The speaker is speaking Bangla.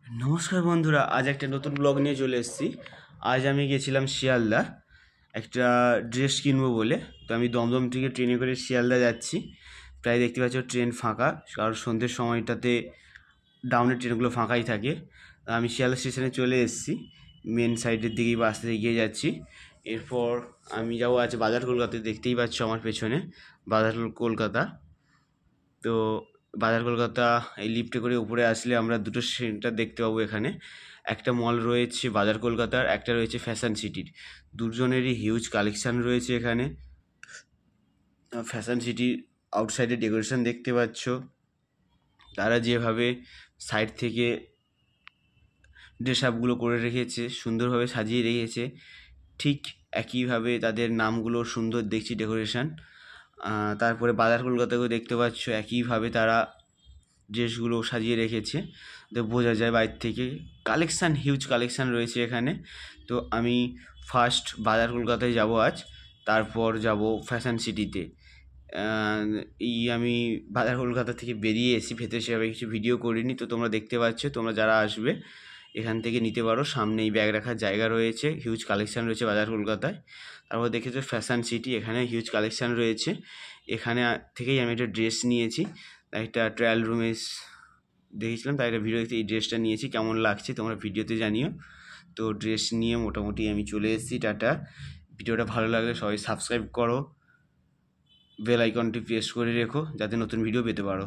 নমস্কার বন্ধুরা, আজ একটা নতুন ব্লগ নিয়ে চলে এসেছি। আজ আমি গেছিলাম শিয়ালদা একটা ড্রেস কিনবো বলে। তো আমি দমদম থেকে ট্রেনে করে শিয়ালদা যাচ্ছি। প্রায় দেখতে পাচ্ছ ট্রেন ফাঁকা, কারণ সন্ধ্যের সময়টাতে ডাউনের ট্রেনগুলো ফাঁকাই থাকে। আমি শিয়ালদা স্টেশনে চলে এসেছি, মেন সাইডের দিকেই বাসে এগিয়ে যাচ্ছি। এরপর আমি যাবো আজ বাজার কলকাতায়, দেখতেই পাচ্ছ আমার পেছনে বাজার কলকাতা। তো বাজার কলকাতা এই লিফটে করে উপরে আসলে আমরা দুটো সেন্টার দেখতে পাবো এখানে। একটা মল রয়েছে বাজার কলকাতার, একটা রয়েছে ফ্যাশন সিটির। দুজনেরই হিউজ কালেকশান রয়েছে এখানে। ফ্যাশন সিটির আউটসাইডে ডেকোরেশন দেখতে পাচ্ছ, তারা যেভাবে সাইড থেকে ড্রেস আপগুলো করে রেখেছে, সুন্দরভাবে সাজিয়ে রেখেছে, ঠিক একইভাবে তাদের নামগুলো সুন্দর দেখছি ডেকোরেশন। তারপরে বাজার কলকাতাকেও দেখতে পাচ্ছ একইভাবে তারা ড্রেসগুলো সাজিয়ে রেখেছে। তো বোঝা যায় বাইরে থেকে কালেকশান, হিউজ কালেকশান রয়েছে এখানে। তো আমি ফার্স্ট বাজার কলকাতায় যাব আজ, তারপর যাব ফ্যাশন সিটিতে। আমি বাজার কলকাতা থেকে বেরিয়ে এসি, ভেতরে সেভাবে কিছু ভিডিও করিনি। তো তোমরা দেখতে পাচ্ছ, তোমরা যারা আসবে এখান থেকে নিতে পারো। সামনেই ব্যাগ রাখার জায়গা রয়েছে, হিউজ কালেকশান রয়েছে বাজার কলকাতায়। তারপর দেখেছো ফ্যাশন সিটি, এখানে হিউজ কালেকশান রয়েছে। এখানে থেকেই আমি একটা ড্রেস নিয়েছি, একটা ট্রায়াল রুমে দেখেছিলাম, তাই একটা ভিডিও দেখতে এই ড্রেসটা নিয়েছি। কেমন লাগছে তোমরা ভিডিওতে জানিও। তো ড্রেস নিয়ে মোটামুটি আমি চলে এসেছি। টাটা। ভিডিওটা ভালো লাগলে সবাই সাবস্ক্রাইব করো, বেল আইকনটি প্রেস করে রেখো যাতে নতুন ভিডিও পেতে পারো।